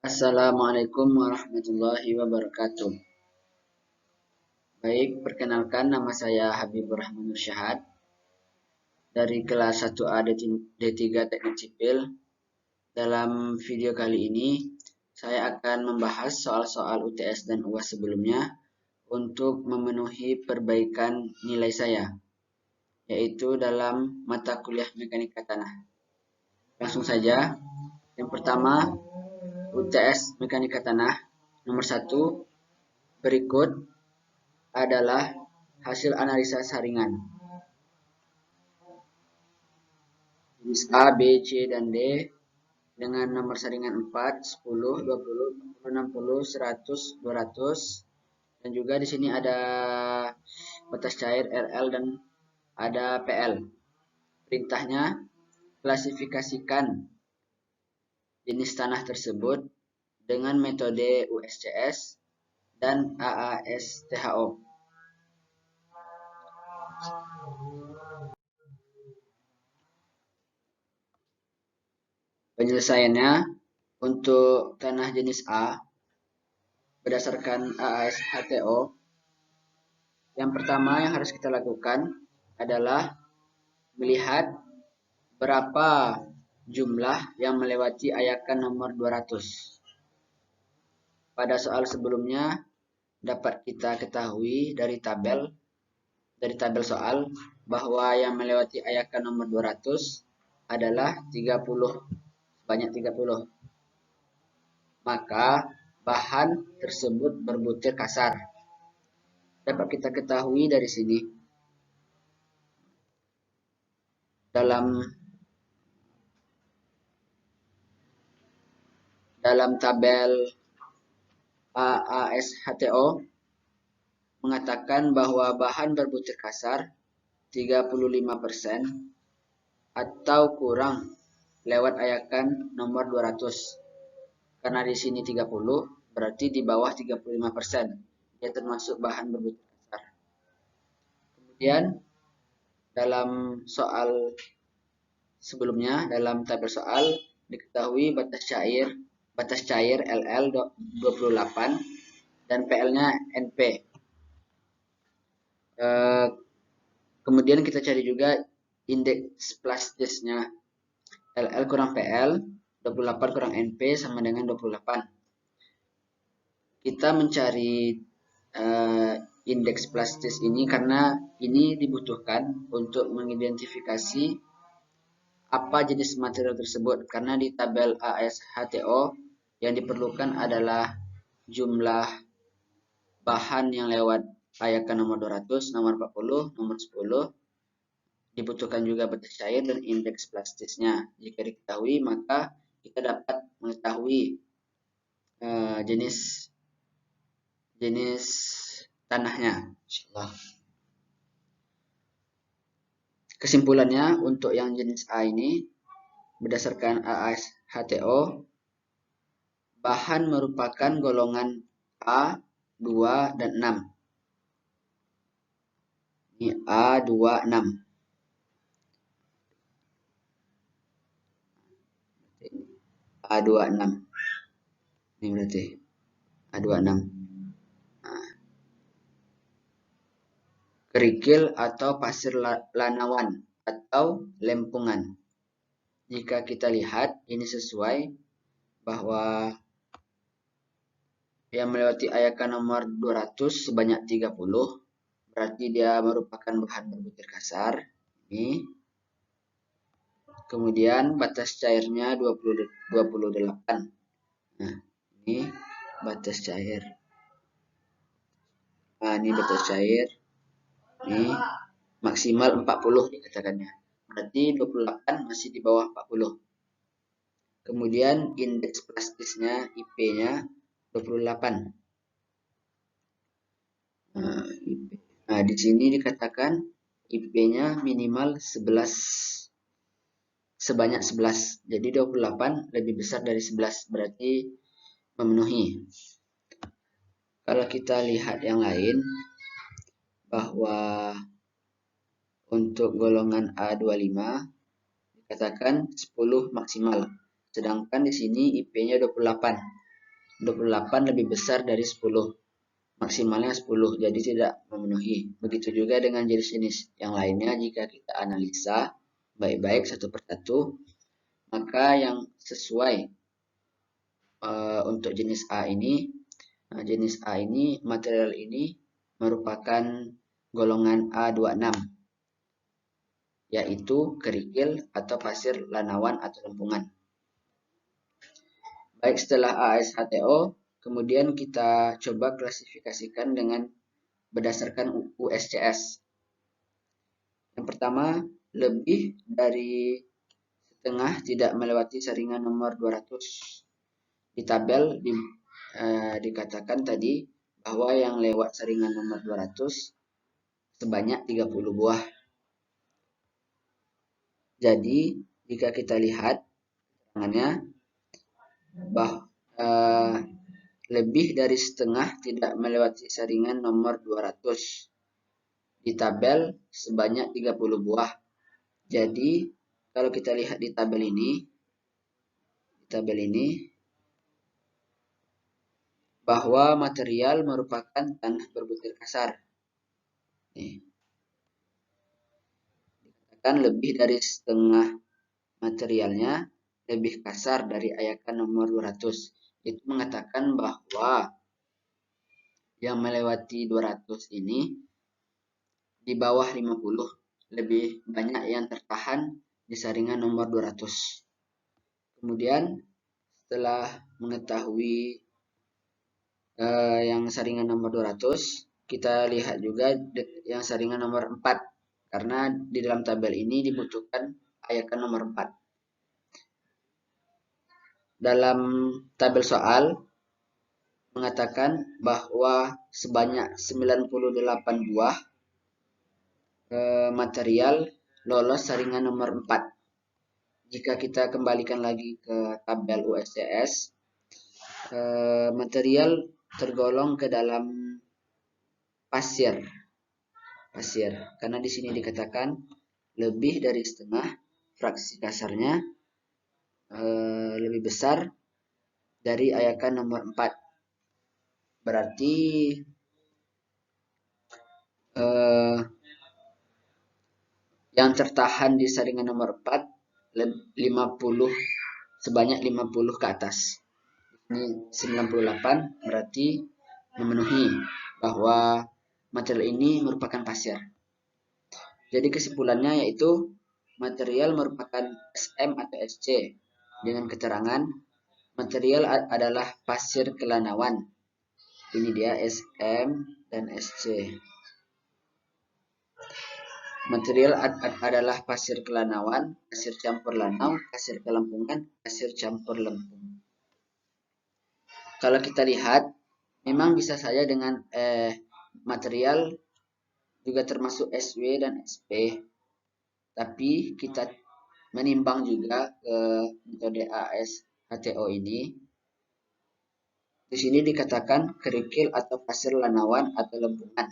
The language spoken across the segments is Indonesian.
Assalamualaikum warahmatullahi wabarakatuh. Baik, perkenalkan nama saya Habibur Rahman Nursyahad dari kelas 1A D3 Teknik Sipil. Dalam video kali ini, saya akan membahas soal-soal UTS dan UAS sebelumnya untuk memenuhi perbaikan nilai saya, yaitu dalam mata kuliah Mekanika Tanah. Langsung saja. Yang pertama, UTS Mekanika Tanah nomor 1 berikut adalah hasil analisa saringan. Jenis A, B, C, dan D dengan nomor saringan 4, 10, 20, 60, 100, 200. Dan juga di sini ada batas cair RL dan ada PL. Perintahnya, klasifikasikan jenis tanah tersebut dengan metode USCS dan AASTHO. Penyelesaiannya untuk tanah jenis A berdasarkan AASHTO, yang pertama yang harus kita lakukan adalah melihat berapa jumlah yang melewati ayakan nomor 200. Pada soal sebelumnya dapat kita ketahui dari tabel soal bahwa yang melewati ayakan nomor 200 adalah 30, sebanyak 30. Maka bahan tersebut berbutir kasar. Dapat kita ketahui dari sini. Dalam tabel AASHTO mengatakan bahwa bahan berbutir kasar 35% atau kurang lewat ayakan nomor 200. Karena di sini 30, berarti di bawah 35%. Dia termasuk bahan berbutir kasar. Kemudian dalam soal sebelumnya, dalam tabel soal diketahui batas cair LL 28 dan PL-nya NP. Kemudian kita cari juga indeks plastisnya. LL kurang PL, 28 kurang NP sama dengan 28. Kita mencari indeks plastis ini karena ini dibutuhkan untuk mengidentifikasi apa jenis material tersebut. Karena di tabel ASHTO yang diperlukan adalah jumlah bahan yang lewat ayakan nomor 200, nomor 40, nomor 10. Dibutuhkan juga batas cair dan indeks plastisnya. Jika diketahui, maka kita dapat mengetahui jenis tanahnya. Insyaallah. Kesimpulannya untuk yang jenis A ini berdasarkan AASHTO, bahan merupakan golongan A, 2, dan 6. Ini A, 2, 6. A26. Ini berarti A26. Nah. Kerikil atau pasir lanawan atau lempungan. Jika kita lihat ini sesuai bahwa yang melewati ayakan nomor 200 sebanyak 30, berarti dia merupakan bahan berbutir kasar. Ini. Kemudian batas cairnya 28. Nah, ini batas cair. Nah, ini batas cair. Ini maksimal 40 dikatakannya. Berarti 28 masih di bawah 40. Kemudian indeks plastisnya, IP-nya 28. Nah, di sini dikatakan IP-nya minimal 11, sebanyak 11. Jadi 28 lebih besar dari 11, berarti memenuhi. Kalau kita lihat yang lain, bahwa untuk golongan A25 dikatakan 10 maksimal. Sedangkan di sini IP-nya 28. 28 lebih besar dari 10. Maksimalnya 10, jadi tidak memenuhi. Begitu juga dengan jenis-jenis yang lainnya, jika kita analisa baik-baik satu persatu, maka yang sesuai untuk jenis A ini, material ini merupakan golongan A26, yaitu kerikil atau pasir lanawan atau lempungan. Baik, setelah ASHTO, kemudian kita coba klasifikasikan dengan berdasarkan USCS. Yang pertama, lebih dari setengah tidak melewati saringan nomor 200. Di tabel dikatakan tadi bahwa yang lewat saringan nomor 200 sebanyak 30 buah. Jadi, jika kita lihat keterangannya, lebih dari setengah tidak melewati saringan nomor 200. Di tabel sebanyak 30 buah. Jadi, kalau kita lihat di tabel ini, bahwa material merupakan tanah berbutir kasar. Dikatakan lebih dari setengah materialnya lebih kasar dari ayakan nomor 200. Itu mengatakan bahwa yang melewati 200 ini di bawah 50, lebih banyak yang tertahan di saringan nomor 200. Kemudian setelah mengetahui yang saringan nomor 200, kita lihat juga yang saringan nomor 4, karena di dalam tabel ini dibutuhkan ayakan nomor 4. Dalam tabel soal mengatakan bahwa sebanyak 98 buah material lolos saringan nomor 4. Jika kita kembalikan lagi ke tabel USCS, material tergolong ke dalam pasir, karena di sini dikatakan lebih dari setengah, fraksi kasarnya lebih besar dari ayakan nomor 4. Berarti yang tertahan di saringan nomor 4 sebanyak 50 ke atas. Ini 98, berarti memenuhi bahwa material ini merupakan pasir. Jadi kesimpulannya yaitu material merupakan SM atau SC dengan keterangan material adalah pasir kelanawan. Ini dia SM dan SC. Material adalah pasir kelanawan, pasir campur lanau, pasir kelempungan, pasir campur lempung. Kalau kita lihat, memang bisa saja dengan material juga termasuk SW dan SP. Tapi kita menimbang juga ke metode ASHTO ini. Di sini dikatakan kerikil atau pasir lanawan atau lempungan.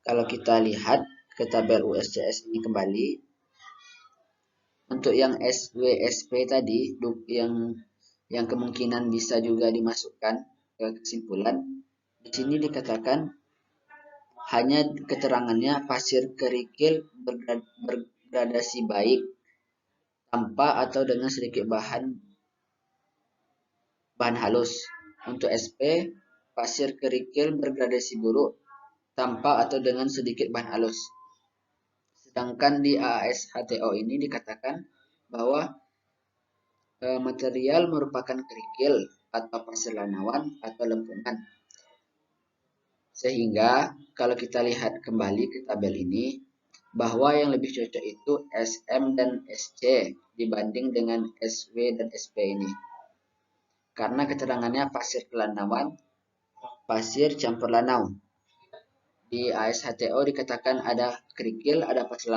Kalau kita lihat ke tabel USCS ini kembali, untuk yang SW-SP tadi, yang kemungkinan bisa juga dimasukkan ke kesimpulan, di sini dikatakan hanya keterangannya pasir kerikil bergradasi baik tanpa atau dengan sedikit bahan halus. Untuk SP, pasir kerikil bergradasi buruk tanpa atau dengan sedikit bahan halus. Sedangkan di ASHTO ini dikatakan bahwa material merupakan kerikil atau pasir lanawan atau lempungan. Sehingga kalau kita lihat kembali ke tabel ini, bahwa yang lebih cocok itu SM dan SC dibanding dengan SW dan SP ini. Karena keterangannya pasir kelanawan, pasir campur lanau. Di ASHTO dikatakan ada kerikil, ada pasir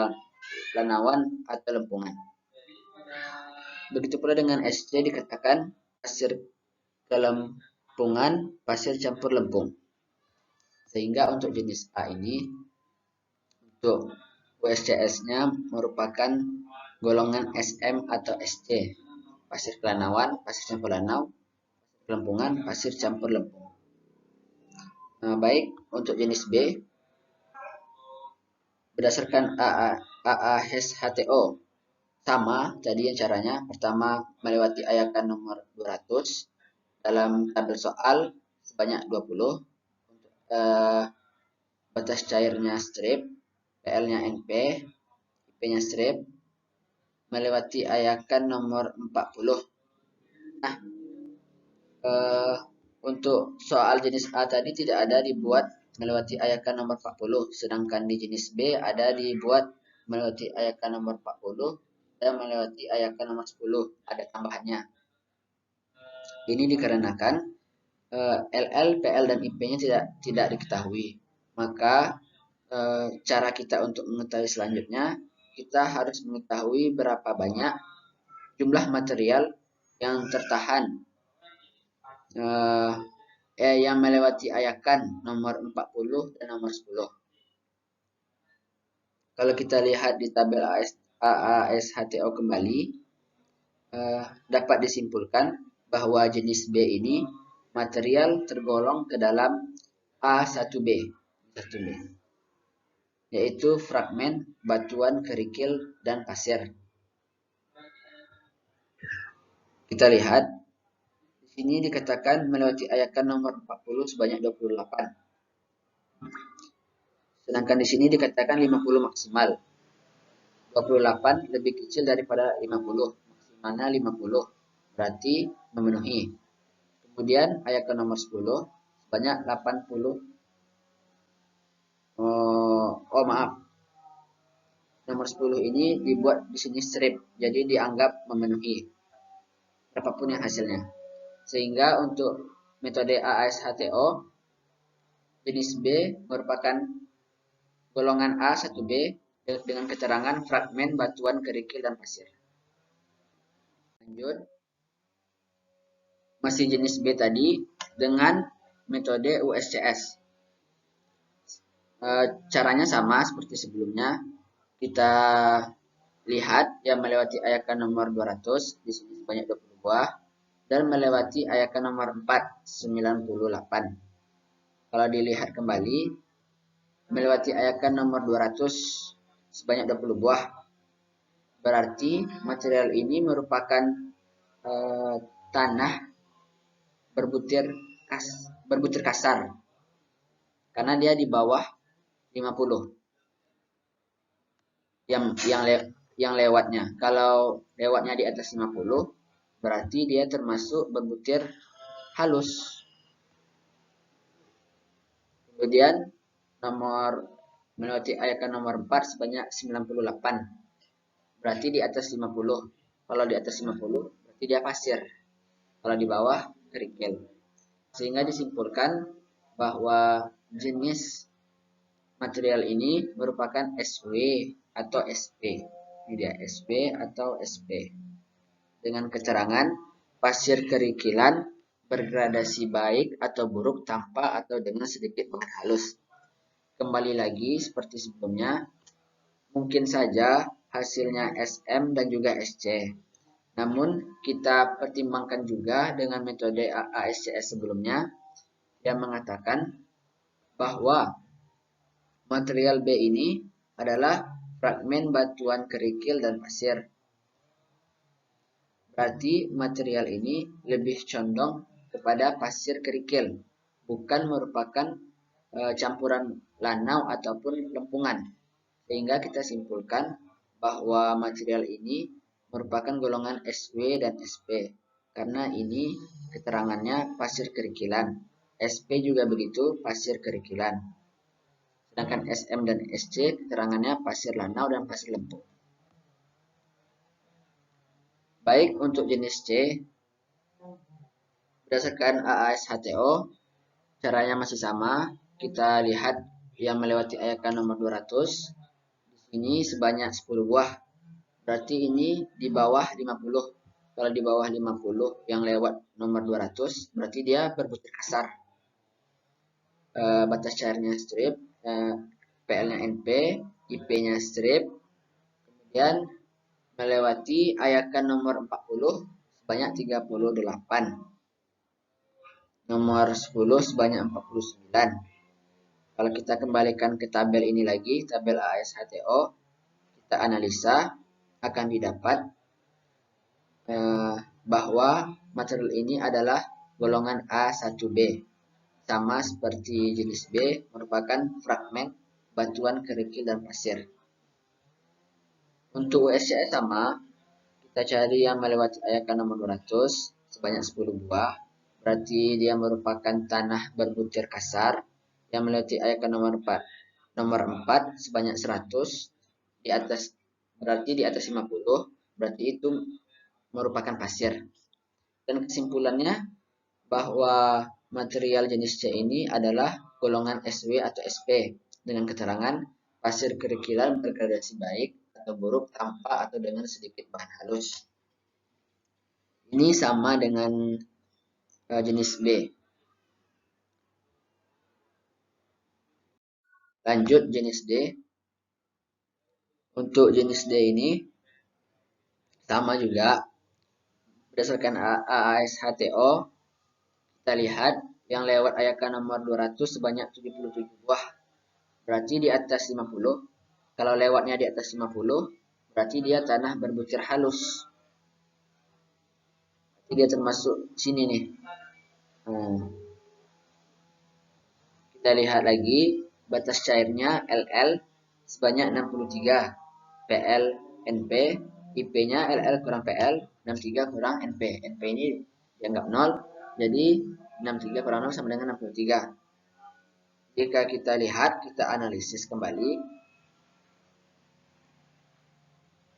lanawan atau lempungan. Begitu pula dengan SC dikatakan pasir kelempungan, pasir campur lempung. Sehingga untuk jenis A ini, untuk USCS-nya merupakan golongan SM atau SC. Pasir kelanawan, pasir campur lanau, lempungan, pasir campur lempung. Baik, untuk jenis B, berdasarkan AASHTO, sama tadi yang caranya. Pertama, melewati ayakan nomor 200 dalam tabel soal sebanyak 20. Untuk batas cairnya strip, PL-nya NP, IP-nya strip, melewati ayakan nomor 40. Nah, untuk soal jenis A tadi tidak ada dibuat melewati ayakan nomor 40, sedangkan di jenis B ada dibuat melewati ayakan nomor 40 dan melewati ayakan nomor 10, ada tambahannya. Ini dikarenakan LL, PL, dan IP-nya tidak diketahui. Maka cara kita untuk mengetahui selanjutnya, kita harus mengetahui berapa banyak jumlah material yang tertahan yang melewati ayakan nomor 40 dan nomor 10. Kalau kita lihat di tabel AASHTO kembali, dapat disimpulkan bahwa jenis B ini material tergolong ke dalam A1B, yaitu fragmen batuan kerikil dan pasir. Kita lihat di sini dikatakan melewati ayakan nomor 40 sebanyak 28. Sedangkan di sini dikatakan 50 maksimal. 28 lebih kecil daripada 50, maksimalnya 50. Berarti memenuhi. Kemudian ayakan nomor 10 sebanyak 80. Maaf. Nomor 10 ini dibuat di sini strip, jadi dianggap memenuhi berapapun yang hasilnya. Sehingga untuk metode AASHTO jenis B merupakan golongan A1B dengan keterangan fragmen batuan kerikil dan pasir. Lanjut, masih jenis B tadi dengan metode USCS. Caranya sama seperti sebelumnya. Kita lihat yang melewati ayakan nomor 200 di sini sebanyak 20 buah dan melewati ayakan nomor 4 98. Kalau dilihat kembali, melewati ayakan nomor 200 sebanyak 20 buah. Berarti material ini merupakan tanah berbutir kasar. Karena dia di bawah 50. Yang lewatnya. Kalau lewatnya di atas 50, berarti dia termasuk berbutir halus. Kemudian melewati ayakan nomor 4 sebanyak 98. Berarti di atas 50. Kalau di atas 50, berarti dia pasir. Kalau di bawah, kerikil. Sehingga disimpulkan bahwa jenis material ini merupakan SW atau SP. Ini dia SW atau SP. Dengan keterangan pasir kerikilan bergradasi baik atau buruk tanpa atau dengan sedikit pekat halus. Kembali lagi seperti sebelumnya, mungkin saja hasilnya SM dan juga SC. Namun kita pertimbangkan juga dengan metode AASCS sebelumnya yang mengatakan bahwa material B ini adalah fragmen batuan kerikil dan pasir. Berarti material ini lebih condong kepada pasir kerikil, bukan merupakan campuran lanau ataupun lempungan. Sehingga kita simpulkan bahwa material ini merupakan golongan SW dan SP. Karena ini keterangannya pasir kerikilan. SP juga begitu, pasir kerikilan. Sedangkan SM dan SC keterangannya pasir lanau dan pasir lempung. Baik, untuk jenis C, berdasarkan AASHTO, caranya masih sama. Kita lihat yang melewati ayakan nomor 200. Di sini sebanyak 10 buah. Berarti ini di bawah 50. Kalau di bawah 50 yang lewat nomor 200, berarti dia berbutir kasar. Batas cairnya strip, PL-nya NP, IP-nya strip. Kemudian melewati ayakan nomor 40 sebanyak 38. nomor 10 sebanyak 49. Kalau kita kembalikan ke tabel ini lagi, tabel ASHTO, kita analisa, akan didapat bahwa material ini adalah golongan A1B. Sama seperti jenis B, merupakan fragmen batuan kerikil dan pasir. Untuk USCS sama, kita cari yang melewati ayakan nomor 200 sebanyak 10 buah. Berarti dia merupakan tanah berbutir kasar yang melewati ayakan nomor 4 sebanyak 100 di atas, berarti di atas 50, berarti itu merupakan pasir. Dan kesimpulannya bahwa material jenis C ini adalah golongan SW atau SP dengan keterangan pasir kerikilan bergradasi baik atau buruk tanpa atau dengan sedikit bahan halus. Ini sama dengan jenis B. Lanjut jenis D. Untuk jenis D ini sama juga berdasarkan ASHTO. Kita lihat yang lewat ayakan nomor 200 sebanyak 77 buah. Berarti di atas 50. Kalau lewatnya di atas 50, berarti dia tanah berbutir halus. Berarti dia termasuk sini nih. Kita lihat lagi batas cairnya LL sebanyak 63. PL NP, IP-nya LL kurang PL, 63 kurang NP. NP ini dianggap 0, jadi 63 kurang 0 sama dengan 63. Jika kita lihat, kita analisis kembali.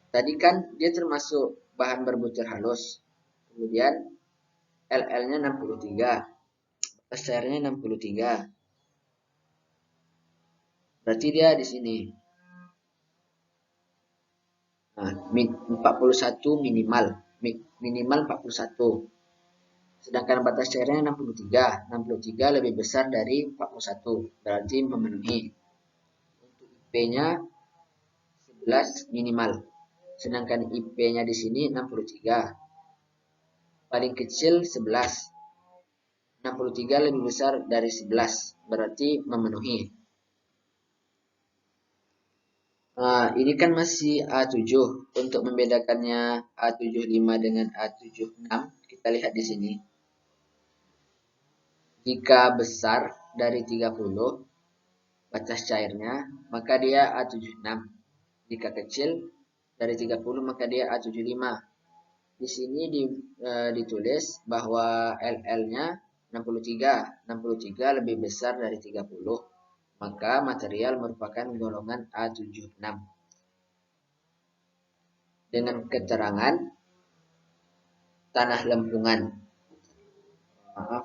Tadi kan dia termasuk bahan berbutir halus. Kemudian LL-nya 63. Batas cairnya 63. Berarti dia di sini. Nah, 41 minimal. Minimal 41. Sedangkan batas cairnya 63. 63 lebih besar dari 41. Berarti memenuhi. Untuk IP-nya 11 minimal. Sedangkan IP-nya di sini 63. Paling kecil 11. 63 lebih besar dari 11. Berarti memenuhi. Nah, ini kan masih A7. Untuk membedakannya A75 dengan A76, kita lihat di sini. Jika besar dari 30 batas cairnya, maka dia A76. Jika kecil dari 30, maka dia A75. Di sini ditulis bahwa LL-nya 63. 63 lebih besar dari 30. Maka material merupakan golongan A76. Dengan keterangan tanah lempungan. Maaf.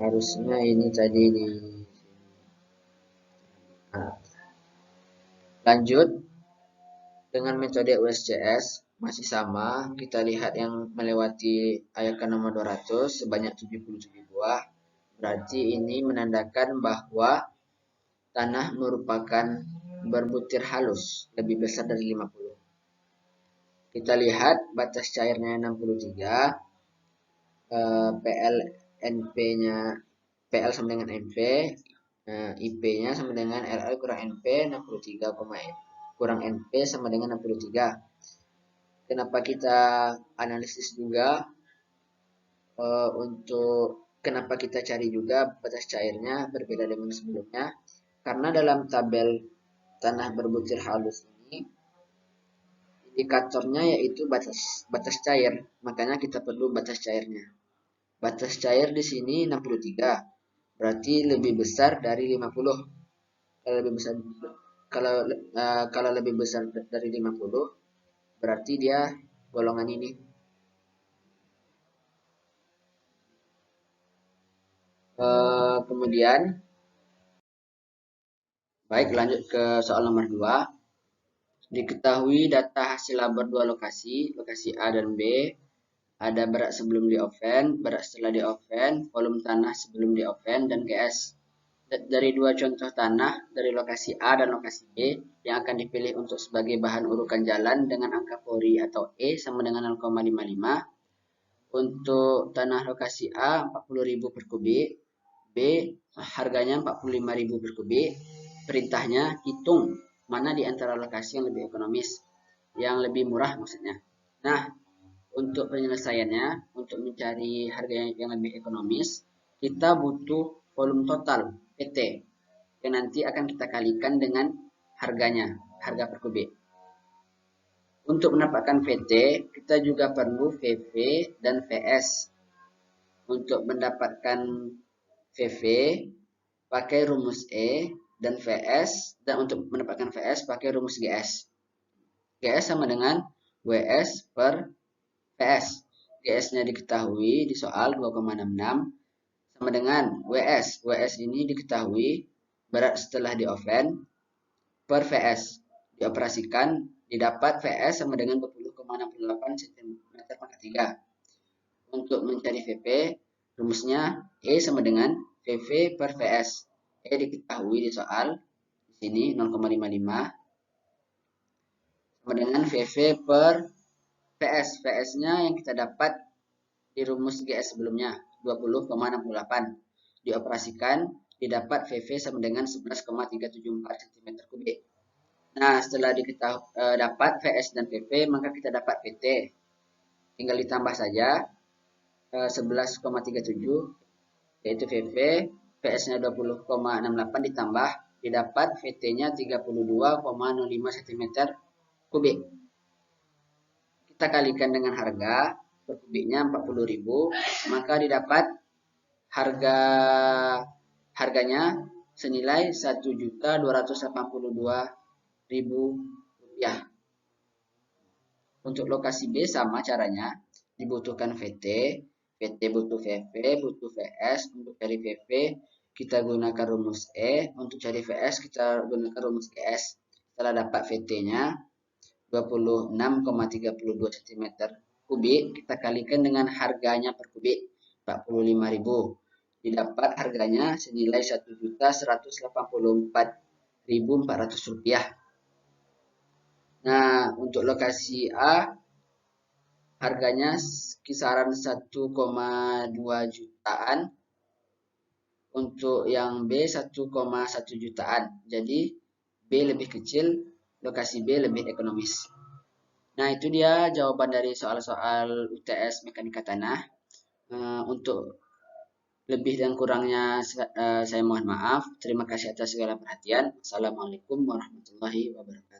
Harusnya ini tadi di sini. Lanjut dengan metode USCS masih sama, kita lihat yang melewati ayakan nomor 200 sebanyak 77 buah. Berarti ini menandakan bahwa tanah merupakan berbutir halus, lebih besar dari 50. Kita lihat batas cairnya 63, PL NP-nya PL sama dengan NP, IP-nya sama dengan LL kurang NP 63, kurang NP sama dengan 63. Kenapa kita analisis juga untuk kenapa kita cari juga batas cairnya berbeda dengan sebelumnya? Karena dalam tabel tanah berbutir halus ini indikatornya yaitu batas cair, makanya kita perlu batas cairnya. Batas cair di sini 63, berarti lebih besar dari 50. Kalau lebih besar dari 50, berarti dia golongan ini. Kemudian, baik lanjut ke soal nomor 2. Diketahui data hasil labor dua lokasi A dan B. Ada berat sebelum di oven, berat setelah di oven, volume tanah sebelum di oven, dan GS. dari dua contoh tanah dari lokasi A dan lokasi B yang akan dipilih untuk sebagai bahan urukan jalan dengan angka Pori atau E sama dengan 0,55. Untuk tanah lokasi A 40.000 per kubik, B harganya 45.000 per kubik. Perintahnya hitung mana di antara lokasi yang lebih ekonomis, yang lebih murah maksudnya. Nah, untuk penyelesaiannya, untuk mencari harga yang lebih ekonomis, kita butuh volume total PT yang nanti akan kita kalikan dengan harganya, harga per kubik. Untuk mendapatkan VT, kita juga perlu VV dan VS. Untuk mendapatkan VV, pakai rumus E, dan VS, dan untuk mendapatkan VS, pakai rumus GS. GS sama dengan WS per VS. GS-nya diketahui di soal 2,66 sama dengan WS. WS ini diketahui berat setelah di oven per VS. Dioperasikan, didapat VS sama dengan 20,68 cm pangkat 3. Untuk mencari VP, rumusnya E sama dengan VV per VS. E diketahui di soal di sini 0,55 sama dengan VV per VS. VS-nya yang kita dapat di rumus GS sebelumnya 20,68. Dioperasikan, didapat VV sama dengan 11,374 cm kubik. Nah, setelah dapat VS dan VV, maka kita dapat PT. Tinggal ditambah saja 11,37 yaitu VV, VS-nya 20,68 ditambah, didapat VT-nya 32,05 cm kubik. Kita kalikan dengan harga per kubiknya 40.000, maka didapat harganya senilai 1.282.000 rupiah. Untuk lokasi B sama caranya, dibutuhkan VT, VT butuh VV, butuh VS. Untuk cari VV kita gunakan rumus E, untuk cari VS kita gunakan rumus GS. Setelah dapat VT-nya 26,32 cm kubik, kita kalikan dengan harganya per kubik 45.000. Didapat harganya senilai 1.184.400 rupiah. Nah, untuk lokasi A harganya kisaran 1,2 jutaan. Untuk yang B 1,1 jutaan. Jadi B lebih kecil, lokasi B lebih ekonomis. Nah, itu dia jawaban dari soal-soal UTS Mekanika Tanah. Untuk lebih dan kurangnya saya mohon maaf. Terima kasih atas segala perhatian. Assalamualaikum warahmatullahi wabarakatuh.